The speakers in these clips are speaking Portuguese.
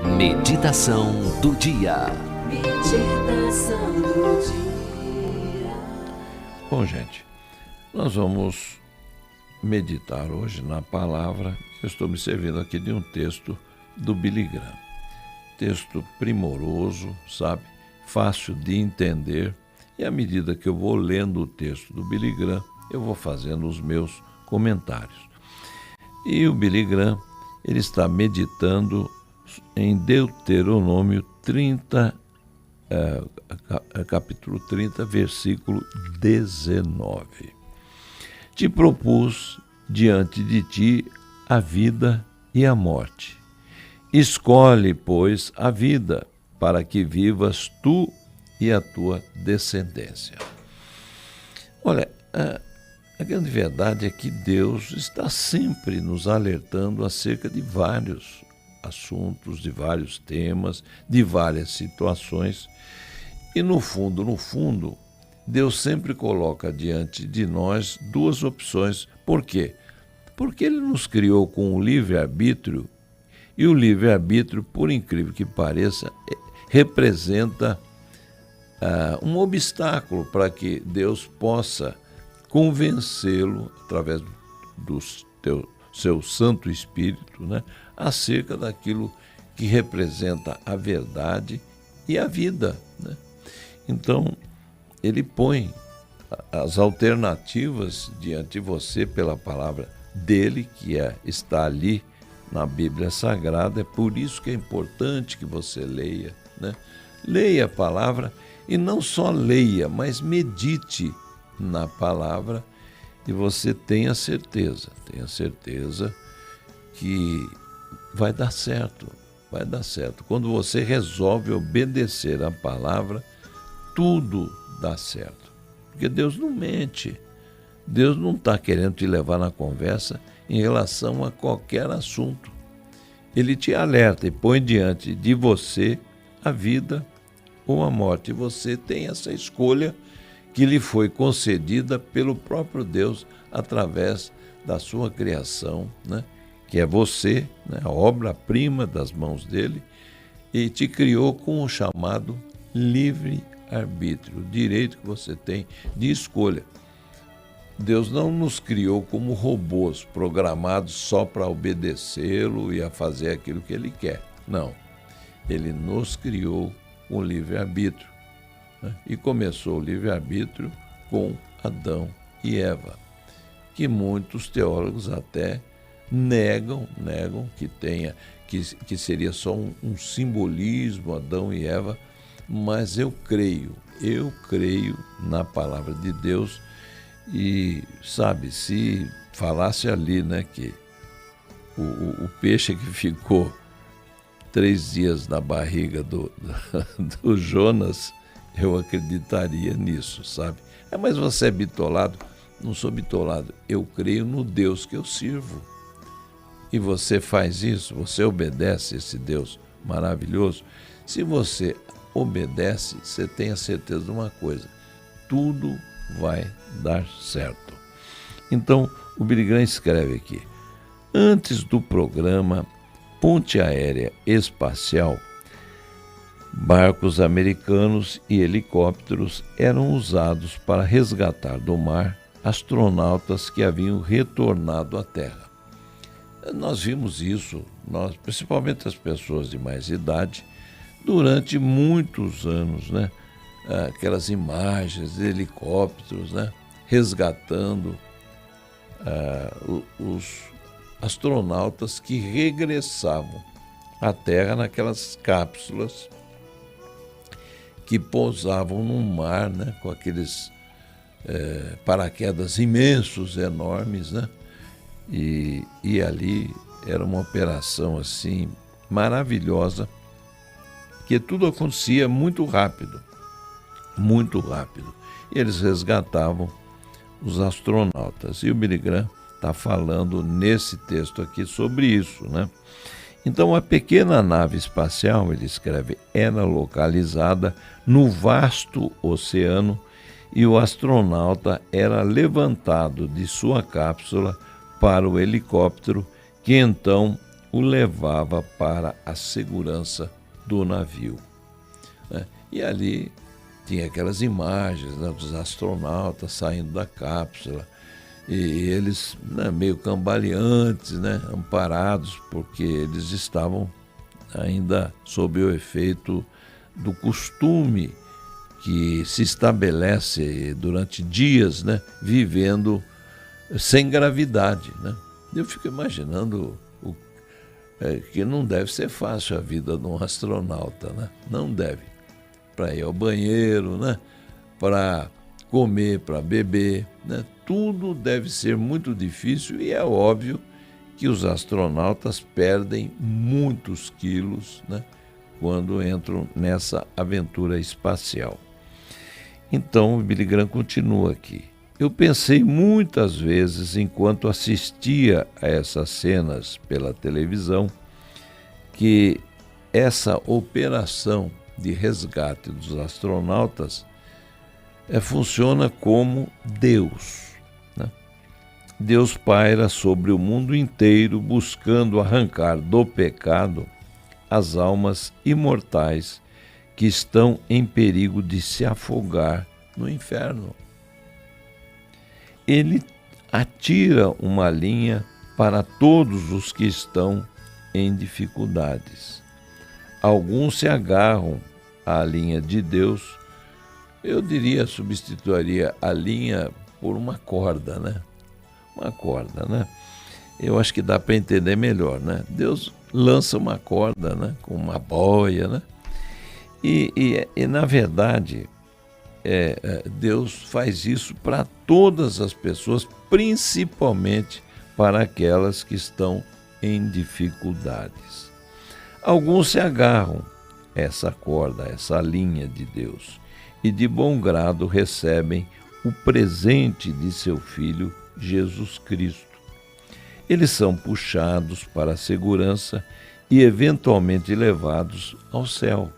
Meditação do dia. Meditação do dia. Bom, gente, nós vamos meditar hoje na palavra. Eu estou me servindo aqui de um texto do Billy Graham. Texto primoroso, sabe? Fácil de entender. E à medida que eu vou lendo o texto do Billy Graham, eu vou fazendo os meus comentários. E o Billy Graham, ele está meditando em Deuteronômio 30, capítulo 30, versículo 19. Te propus diante de ti a vida e a morte. Escolhe, pois, a vida, para que vivas tu e a tua descendência. Olha, a grande verdade é que Deus está sempre nos alertando acerca de vários assuntos, de vários temas, de várias situações. E no fundo, Deus sempre coloca diante de nós duas opções. Por quê? Porque Ele nos criou com o livre-arbítrio, e o livre-arbítrio, por incrível que pareça, representa um obstáculo para que Deus possa convencê-lo, através do seu Santo Espírito, né, acerca daquilo que representa a verdade e a vida, né? Então, ele põe as alternativas diante de você pela palavra dele, que está ali na Bíblia Sagrada. É por isso que é importante que você leia, né? Leia a palavra, e não só leia, mas medite na palavra, e você tenha certeza que vai dar certo. Quando você resolve obedecer a palavra, tudo dá certo. Porque Deus não mente. Deus não está querendo te levar na conversa em relação a qualquer assunto. Ele te alerta e põe diante de você a vida ou a morte. E você tem essa escolha que lhe foi concedida pelo próprio Deus através da sua criação, né? Que é você, né? A obra-prima das mãos dele, e te criou com o chamado livre-arbítrio, o direito que você tem de escolha. Deus não nos criou como robôs programados só para obedecê-lo e a fazer aquilo que ele quer. Não. Ele nos criou com livre-arbítrio, né? E começou o livre-arbítrio com Adão e Eva, que muitos teólogos até negam que seria só um simbolismo, Adão e Eva, mas eu creio na palavra de Deus. E, sabe, se falasse ali, né, que o peixe que ficou 3 dias na barriga do Jonas, eu acreditaria nisso, sabe? Mas você é bitolado? Não sou bitolado. Eu creio no Deus que eu sirvo. E você faz isso, você obedece esse Deus maravilhoso. Se você obedece, você tem a certeza de uma coisa: tudo vai dar certo. Então, o Billy Graham escreve aqui: antes do programa Ponte Aérea Espacial, barcos americanos e helicópteros eram usados para resgatar do mar astronautas que haviam retornado à Terra. Nós vimos isso, principalmente as pessoas de mais idade, durante muitos anos, né? Aquelas imagens de helicópteros, né, resgatando os astronautas que regressavam à Terra naquelas cápsulas que pousavam no mar, né, com aqueles paraquedas imensos, enormes, né? E ali era uma operação assim maravilhosa, que tudo acontecia muito rápido. E eles resgatavam os astronautas. E o Billy Graham está falando nesse texto aqui sobre isso, né? Então, a pequena nave espacial, ele escreve, era localizada no vasto oceano, e o astronauta era levantado de sua cápsula para o helicóptero, que então o levava para a segurança do navio, né? E ali tinha aquelas imagens, né, dos astronautas saindo da cápsula, e eles, né, meio cambaleantes, né, amparados, porque eles estavam ainda sob o efeito do costume que se estabelece durante dias, né, vivendo sem gravidade, né? Eu fico imaginando que não deve ser fácil a vida de um astronauta, né? Não deve. Para ir ao banheiro, né? Para comer, para beber, né? Tudo deve ser muito difícil e é óbvio que os astronautas perdem muitos quilos, né, quando entram nessa aventura espacial. Então, o Billy Graham continua aqui. Eu pensei muitas vezes, enquanto assistia a essas cenas pela televisão, que essa operação de resgate dos astronautas funciona como Deus, né? Deus paira sobre o mundo inteiro buscando arrancar do pecado as almas imortais que estão em perigo de se afogar no inferno. Ele atira uma linha para todos os que estão em dificuldades. Alguns se agarram à linha de Deus. Eu diria, substituiria a linha por uma corda, né? Uma corda, né? Eu acho que dá para entender melhor, né? Deus lança uma corda, né, com uma boia, né? E na verdade, Deus faz isso para todas as pessoas, principalmente para aquelas que estão em dificuldades. Alguns se agarram a essa corda, a essa linha de Deus, e de bom grado recebem o presente de seu Filho Jesus Cristo. Eles são puxados para a segurança e eventualmente levados ao céu.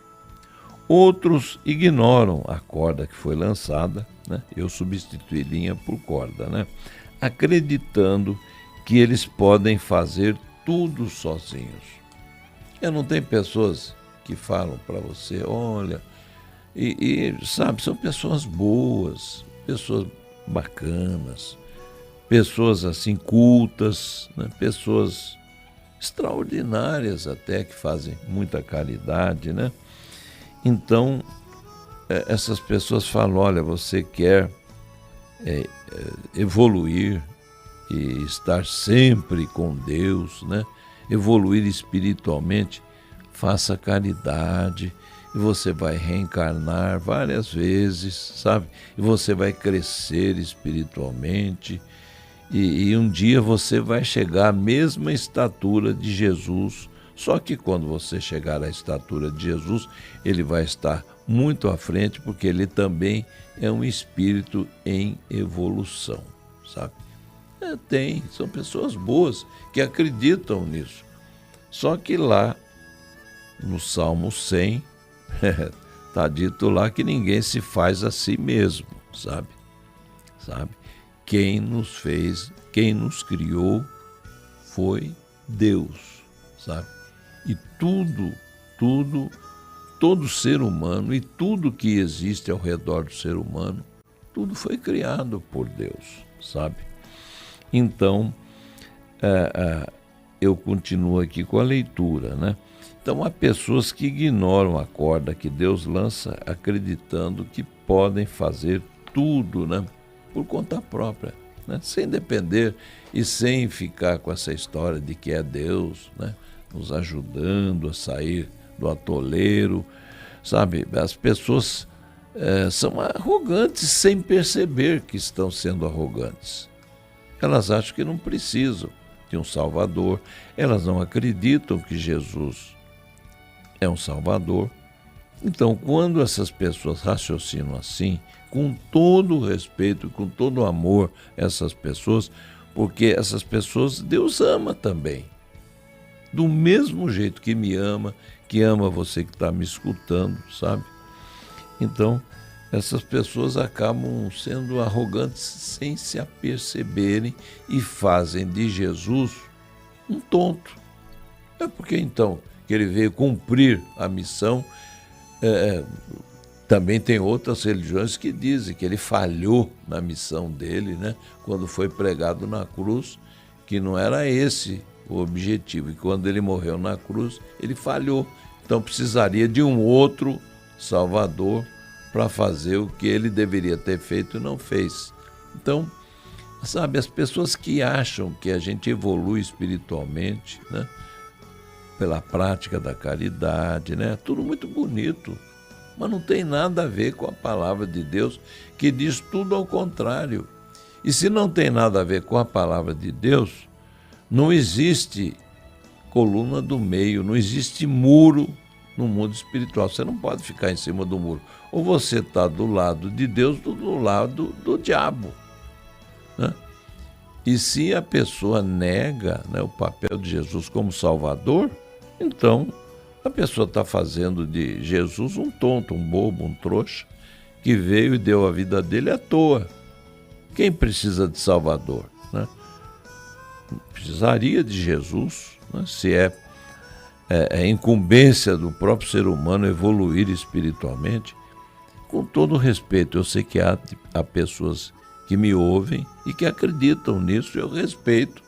Outros ignoram a corda que foi lançada, né? Eu substituí linha por corda, né? Acreditando que eles podem fazer tudo sozinhos. Não tem pessoas que falam para você, olha, sabe, são pessoas boas, pessoas bacanas, pessoas assim cultas, né? Pessoas extraordinárias até, que fazem muita caridade, né? Então, essas pessoas falam, olha, você quer evoluir e estar sempre com Deus, né? Evoluir espiritualmente, faça caridade e você vai reencarnar várias vezes, sabe? E você vai crescer espiritualmente e um dia você vai chegar à mesma estatura de Jesus. Só que quando você chegar à estatura de Jesus, ele vai estar muito à frente, porque ele também é um espírito em evolução, sabe? São pessoas boas que acreditam nisso. Só que lá, no Salmo 100, está dito lá que ninguém se faz a si mesmo, sabe? Quem nos fez, quem nos criou foi Deus, sabe? E todo ser humano e tudo que existe ao redor do ser humano, tudo foi criado por Deus, sabe? Então, eu continuo aqui com a leitura, né? Então, há pessoas que ignoram a corda que Deus lança, acreditando que podem fazer tudo, né, por conta própria, né? Sem depender e sem ficar com essa história de que é Deus, né, nos ajudando a sair do atoleiro, sabe? As pessoas são arrogantes sem perceber que estão sendo arrogantes. Elas acham que não precisam de um Salvador, elas não acreditam que Jesus é um Salvador. Então, quando essas pessoas raciocinam assim, com todo o respeito, com todo o amor a essas pessoas, porque essas pessoas Deus ama também. Do mesmo jeito que me ama, que ama você que está me escutando, sabe? Então, essas pessoas acabam sendo arrogantes sem se aperceberem e fazem de Jesus um tonto, É porque então que ele veio cumprir a missão. Também tem outras religiões que dizem que ele falhou na missão dele, né? Quando foi pregado na cruz, que não era esse o objetivo. E quando ele morreu na cruz, ele falhou. Então precisaria de um outro Salvador para fazer o que ele deveria ter feito e não fez. Então, sabe, as pessoas que acham que a gente evolui espiritualmente, né? Pela prática da caridade, né? Tudo muito bonito, mas não tem nada a ver com a palavra de Deus, que diz tudo ao contrário. E se não tem nada a ver com a palavra de Deus, não existe coluna do meio, não existe muro no mundo espiritual. Você não pode ficar em cima do muro. Ou você está do lado de Deus ou do lado do diabo, né? E se a pessoa nega, né, o papel de Jesus como Salvador, então a pessoa está fazendo de Jesus um tonto, um bobo, um trouxa, que veio e deu a vida dele à toa. Quem precisa de Salvador, né? Precisaria de Jesus, né? Se é incumbência do próprio ser humano evoluir espiritualmente. Com todo respeito, eu sei que há pessoas que me ouvem e que acreditam nisso, eu respeito.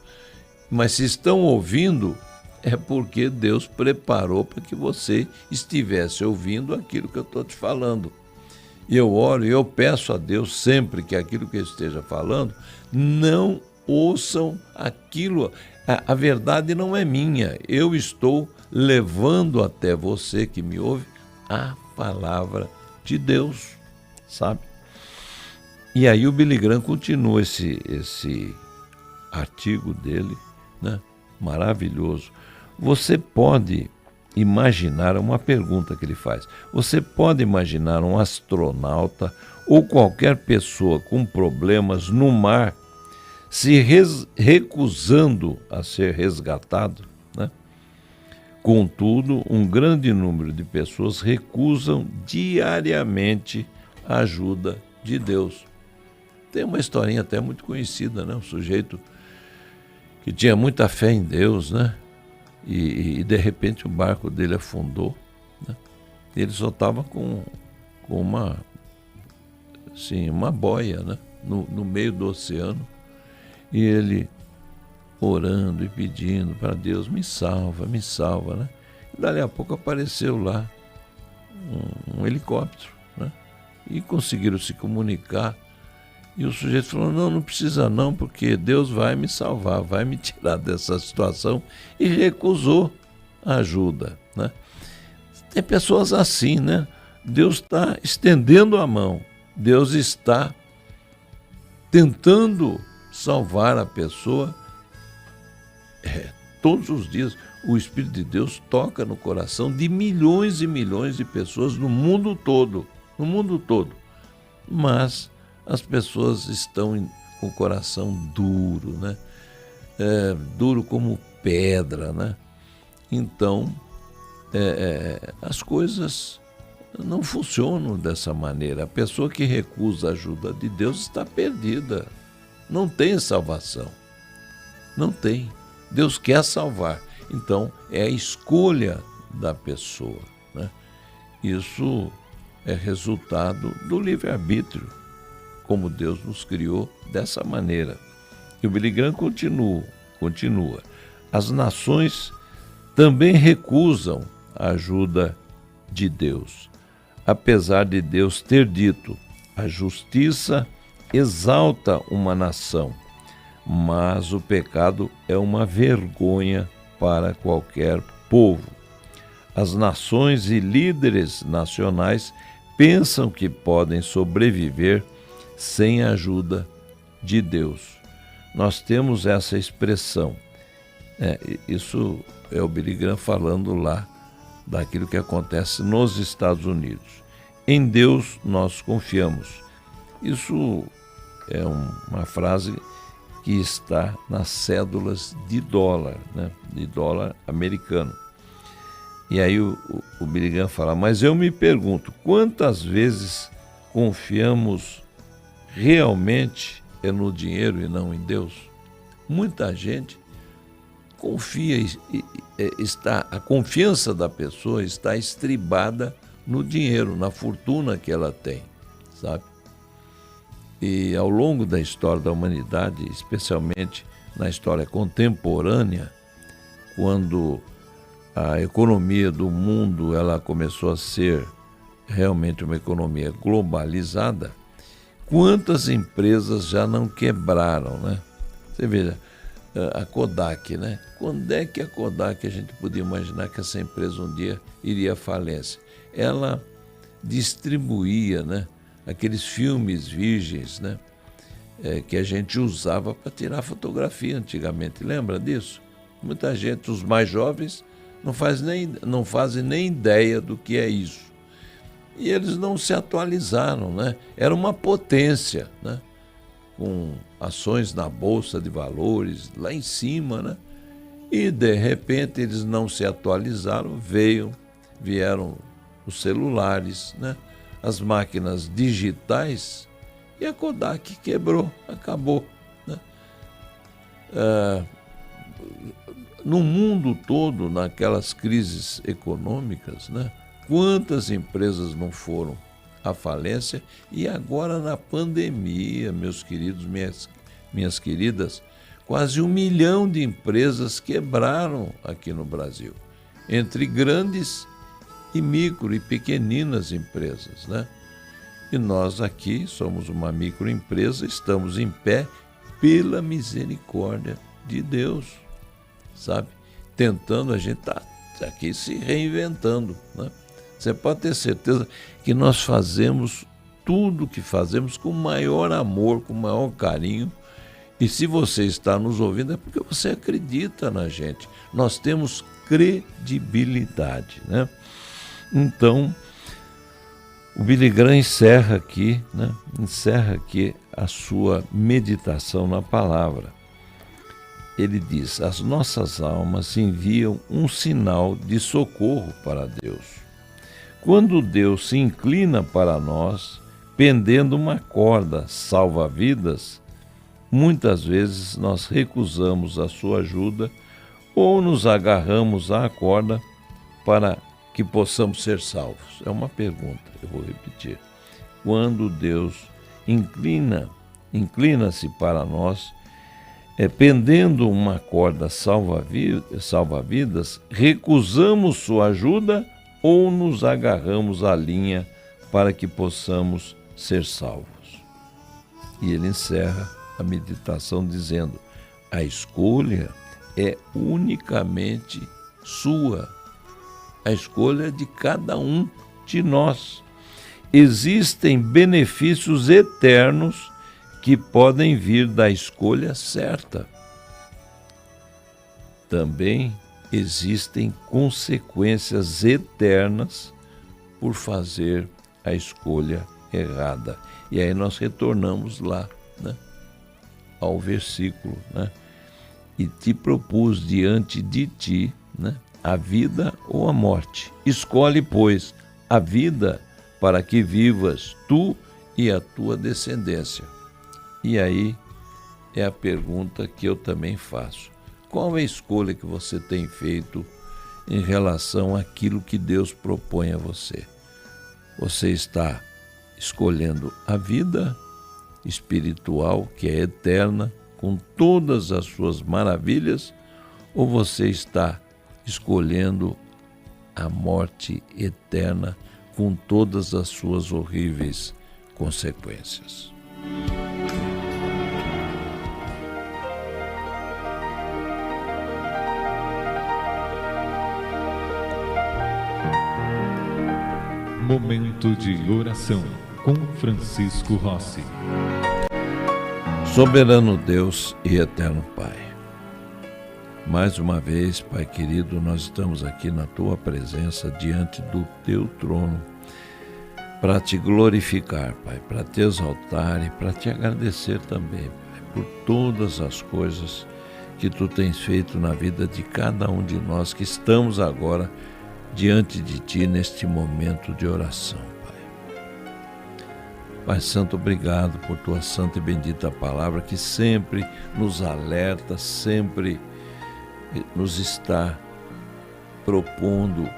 Mas se estão ouvindo, é porque Deus preparou para que você estivesse ouvindo aquilo que eu estou te falando. E eu oro e eu peço a Deus sempre que aquilo que eu esteja falando, não ouçam aquilo. A verdade não é minha. Eu estou levando até você que me ouve a palavra de Deus, sabe? E aí o Billy Graham continua esse artigo dele, né? Maravilhoso. Você pode imaginar, uma pergunta que ele faz, você pode imaginar um astronauta ou qualquer pessoa com problemas no mar se recusando a ser resgatado, né? Contudo, um grande número de pessoas recusam diariamente a ajuda de Deus. Tem uma historinha até muito conhecida, né? Um sujeito que tinha muita fé em Deus, né? E de repente o barco dele afundou, né? Ele só estava com uma boia, né? No meio do oceano. E ele orando e pedindo para Deus, me salva, né? E dali a pouco apareceu lá um helicóptero, né? E conseguiram se comunicar. E o sujeito falou, não precisa não, porque Deus vai me salvar, vai me tirar dessa situação. E recusou a ajuda, né? Tem pessoas assim, né? Deus está estendendo a mão, Deus está tentando salvar a pessoa. Todos os dias o Espírito de Deus toca no coração de milhões e milhões de pessoas no mundo todo, mas as pessoas estão com o coração duro, né? Duro como pedra, né? Então as coisas não funcionam dessa maneira. A pessoa que recusa a ajuda de Deus está perdida. Não tem salvação. Não tem. Deus quer salvar. Então, é a escolha da pessoa, né? Isso é resultado do livre-arbítrio, como Deus nos criou dessa maneira. E o Billy Graham continua. As nações também recusam a ajuda de Deus. Apesar de Deus ter dito, a justiça exalta uma nação, mas o pecado é uma vergonha para qualquer povo. As nações e líderes nacionais pensam que podem sobreviver sem a ajuda de Deus. Nós temos essa expressão. Isso é o Billy Graham falando lá daquilo que acontece nos Estados Unidos. Em Deus nós confiamos. Isso é uma frase que está nas cédulas de dólar, né? De dólar americano. E aí o Billy Graham fala, mas eu me pergunto, quantas vezes confiamos realmente no dinheiro e não em Deus? Muita gente a confiança da pessoa está estribada no dinheiro, na fortuna que ela tem, sabe? E ao longo da história da humanidade, especialmente na história contemporânea, quando a economia do mundo ela começou a ser realmente uma economia globalizada, quantas empresas já não quebraram, né? Você veja, a Kodak, né? Quando é que a Kodak, a gente podia imaginar que essa empresa um dia iria à falência? Ela distribuía, né, aqueles filmes virgens, né, que a gente usava para tirar fotografia antigamente. Lembra disso? Muita gente, os mais jovens, não fazem nem ideia do que é isso. E eles não se atualizaram, né? Era uma potência, né? Com ações na Bolsa de Valores, lá em cima, né? E, de repente, eles não se atualizaram, vieram os celulares, né? As máquinas digitais, e a Kodak quebrou, acabou, né? No mundo todo, naquelas crises econômicas, né? Quantas empresas não foram à falência? E agora na pandemia, meus queridos, minhas queridas, quase 1 milhão de empresas quebraram aqui no Brasil, entre grandes e micro e pequeninas empresas, né? E nós aqui somos uma microempresa, estamos em pé pela misericórdia de Deus, sabe? Tentando, a gente tá aqui se reinventando, né? Você pode ter certeza que nós fazemos tudo o que fazemos com maior amor, com maior carinho. E se você está nos ouvindo é porque você acredita na gente. Nós temos credibilidade, né? Então, o Billy Graham encerra aqui a sua meditação na palavra. Ele diz: as nossas almas enviam um sinal de socorro para Deus. Quando Deus se inclina para nós, pendendo uma corda salva-vidas, muitas vezes nós recusamos a sua ajuda ou nos agarramos à corda para que possamos ser salvos. É uma pergunta, eu vou repetir. Quando Deus inclina-se para nós, pendendo uma corda salva-vidas, recusamos sua ajuda ou nos agarramos à linha para que possamos ser salvos. E ele encerra a meditação dizendo: a escolha é unicamente sua. A escolha é de cada um de nós. Existem benefícios eternos que podem vir da escolha certa. Também existem consequências eternas por fazer a escolha errada. E aí nós retornamos lá, né, ao versículo, né? E te propus diante de ti, né, a vida ou a morte. Escolhe, pois, a vida para que vivas tu e a tua descendência. E aí é a pergunta que eu também faço. Qual é a escolha que você tem feito em relação àquilo que Deus propõe a você? Você está escolhendo a vida espiritual, que é eterna, com todas as suas maravilhas, ou você está escolhendo a morte eterna com todas as suas horríveis consequências? Momento de oração com Francisco Rossi. Soberano Deus e eterno Pai, mais uma vez, Pai querido, nós estamos aqui na Tua presença, diante do Teu trono, para Te glorificar, Pai, para Te exaltar e para Te agradecer também, Pai, por todas as coisas que Tu tens feito na vida de cada um de nós que estamos agora diante de Ti neste momento de oração, Pai. Pai Santo, obrigado por Tua santa e bendita palavra que sempre nos alerta, sempre nos está propondo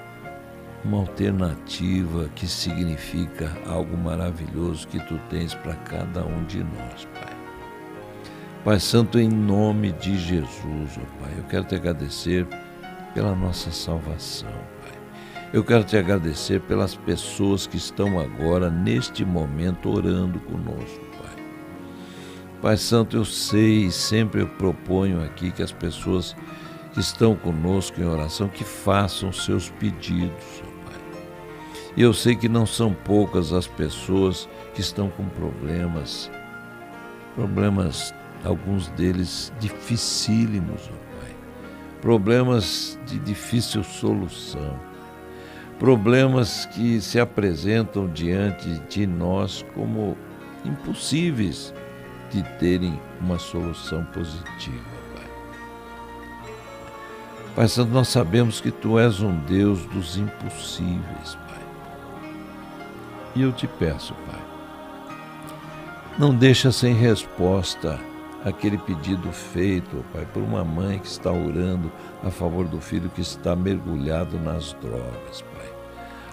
uma alternativa que significa algo maravilhoso que tu tens para cada um de nós, Pai. Pai Santo, em nome de Jesus, ó Pai, eu quero te agradecer pela nossa salvação, Pai. Eu quero te agradecer pelas pessoas que estão agora, neste momento, orando conosco, Pai. Pai Santo, eu sei e sempre eu proponho aqui que as pessoas que estão conosco em oração, que façam seus pedidos, ó Pai. E eu sei que não são poucas as pessoas que estão com problemas, alguns deles dificílimos, ó Pai. Problemas de difícil solução. Problemas que se apresentam diante de nós como impossíveis de terem uma solução positiva, Pai. Pai Santo, nós sabemos que Tu és um Deus dos impossíveis, Pai. E eu te peço, Pai, não deixa sem resposta aquele pedido feito, Pai, por uma mãe que está orando a favor do filho que está mergulhado nas drogas, Pai.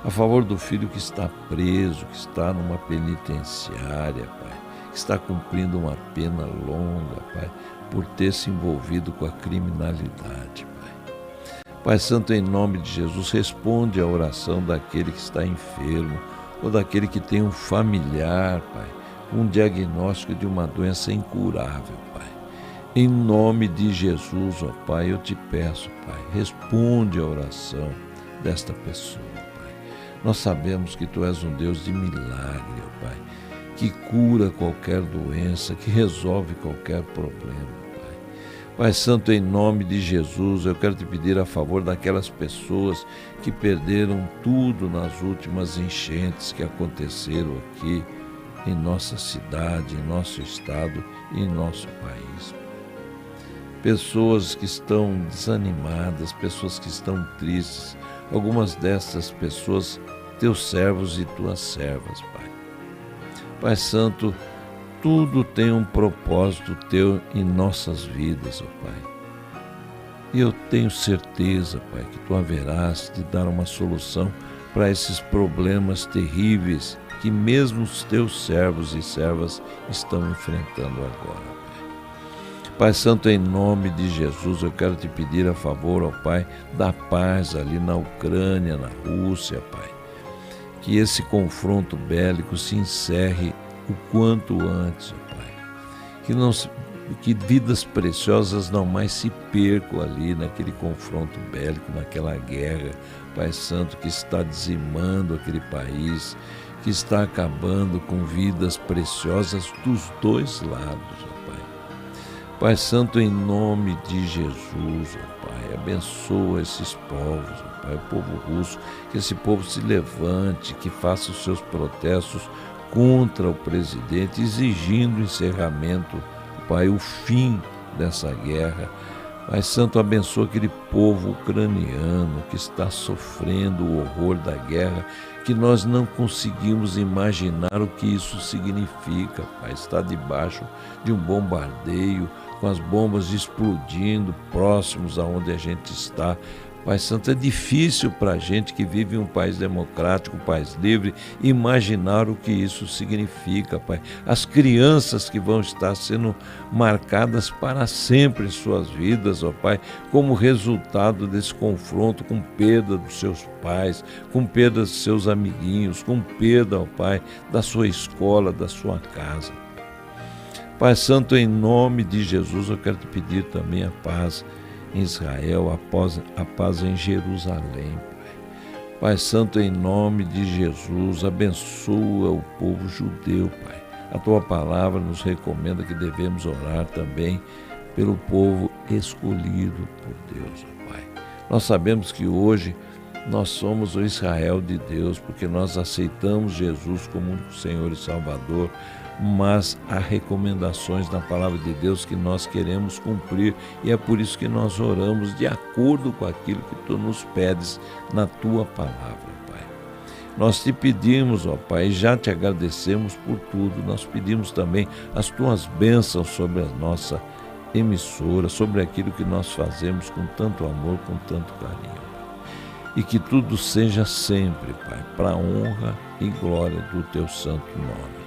A favor do filho que está preso, que está numa penitenciária, Pai, que está cumprindo uma pena longa, Pai, por ter se envolvido com a criminalidade, Pai. Pai Santo, em nome de Jesus, responde à oração daquele que está enfermo ou daquele que tem um familiar, Pai, um diagnóstico de uma doença incurável, Pai. Em nome de Jesus, ó Pai, eu te peço, Pai, responde à oração desta pessoa, Pai. Nós sabemos que Tu és um Deus de milagre, ó Pai, que cura qualquer doença, que resolve qualquer problema, Pai. Pai Santo, em nome de Jesus, eu quero te pedir a favor daquelas pessoas que perderam tudo nas últimas enchentes que aconteceram aqui em nossa cidade, em nosso estado e em nosso país. Pessoas que estão desanimadas, pessoas que estão tristes, algumas dessas pessoas, Teus servos e Tuas servas, Pai. Pai Santo, tudo tem um propósito Teu em nossas vidas, ó Pai. E eu tenho certeza, Pai, que Tu haverás de dar uma solução para esses problemas terríveis que mesmo os Teus servos e servas estão enfrentando agora, Pai. Pai Santo, em nome de Jesus, eu quero te pedir a favor, ó Pai, da paz ali na Ucrânia, na Rússia, Pai. Que esse confronto bélico se encerre o quanto antes, ó Pai. Que vidas preciosas não mais se percam ali naquele confronto bélico, naquela guerra, Pai Santo, que está dizimando aquele país, que está acabando com vidas preciosas dos dois lados, ó Pai. Pai Santo, em nome de Jesus, ó Pai, abençoa esses povos, ó Pai, o povo russo, que esse povo se levante, que faça os seus protestos contra o presidente, exigindo o encerramento, ó Pai, o fim dessa guerra. Pai Santo, abençoa aquele povo ucraniano que está sofrendo o horror da guerra, que nós não conseguimos imaginar o que isso significa, Pai. Está debaixo de um bombardeio, com as bombas explodindo próximos aonde a gente está. Pai Santo, é difícil para a gente que vive em um país democrático, um país livre, imaginar o que isso significa, Pai. As crianças que vão estar sendo marcadas para sempre em suas vidas, ó Pai, como resultado desse confronto, com perda dos seus pais, com perda dos seus amiguinhos, com perda, ó Pai, da sua escola, da sua casa. Pai Santo, em nome de Jesus, eu quero te pedir também a paz em Israel, a paz em Jerusalém, Pai. Pai Santo, em nome de Jesus, abençoa o povo judeu, Pai. A Tua palavra nos recomenda que devemos orar também pelo povo escolhido por Deus, ó Pai. Nós sabemos que hoje nós somos o Israel de Deus, porque nós aceitamos Jesus como Senhor e Salvador, mas há recomendações na palavra de Deus que nós queremos cumprir, e é por isso que nós oramos de acordo com aquilo que Tu nos pedes na Tua palavra, Pai. Nós te pedimos, ó Pai, e já te agradecemos por tudo. Nós pedimos também as Tuas bênçãos sobre a nossa emissora, sobre aquilo que nós fazemos com tanto amor, com tanto carinho. E que tudo seja sempre, Pai, para a honra e glória do Teu santo nome.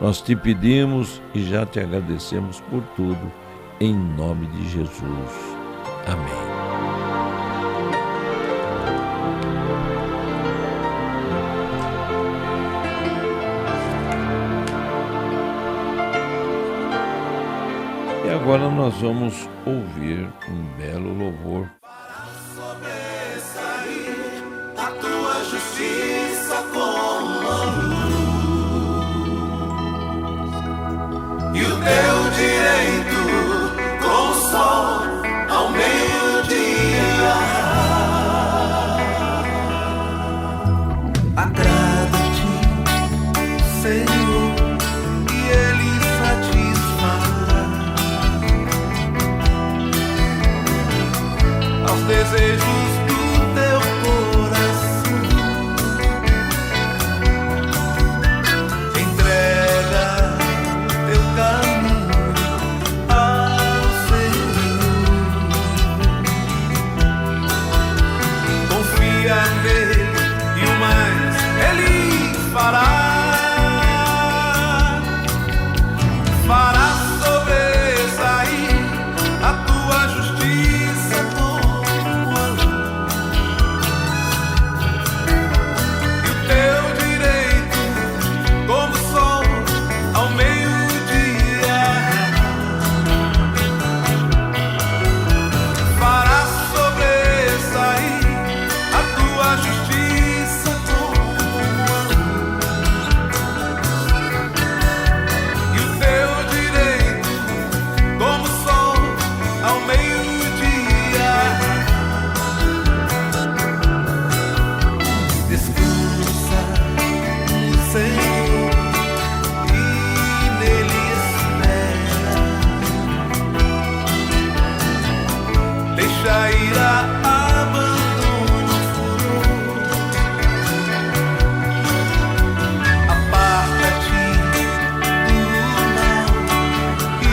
Nós te pedimos e já te agradecemos por tudo, em nome de Jesus. Amém. E agora nós vamos ouvir um belo louvor. Sobressair a tua justiça como a luz e o teu direito como o sol ao meio-dia. Agrada-te, Senhor, e Ele satisfará aos desejos do teu coração. Entrega teu caminho ao Senhor, confia nele e o mais Ele fará. Fará sobressair a tua justiça como a luz e o teu direito como o sol ao meio-dia. Fará sobressair a tua justiça como a luz e o teu direito como o sol ao meio-dia. Descansa no Senhor e nele espera. Deixa ir a abandono o furor. Aparta-te do mal e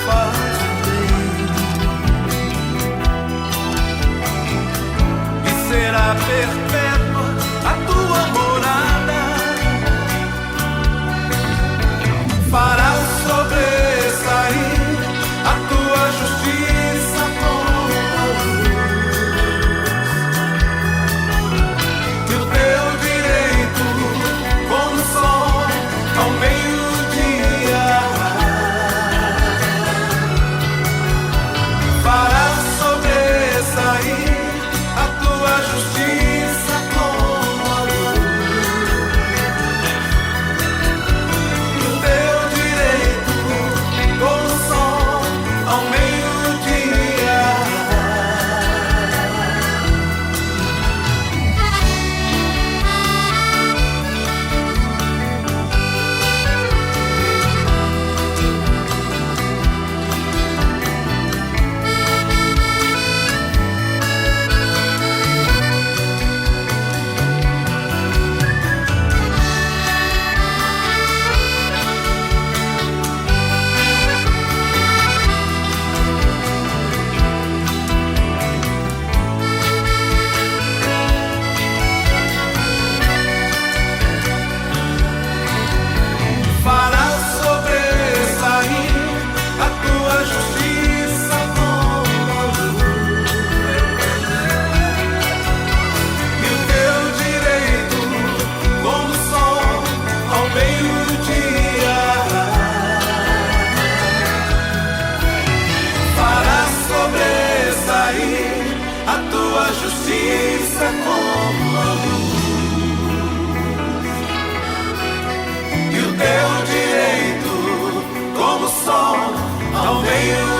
faz o bem, e será perpétua a tua morada. Fará sobressair a tua justiça como a luz e o teu direito como o sol ao meio-dia. Fará sobressair a tua justiça como a luz e o teu direito como o sol ao meio-dia. Fará sobressair a tua justiça como a luz e o teu direito como o sol ao meio-dia. Fará sobressair a tua justiça como a luz e o teu direito como o sol ao meio-dia.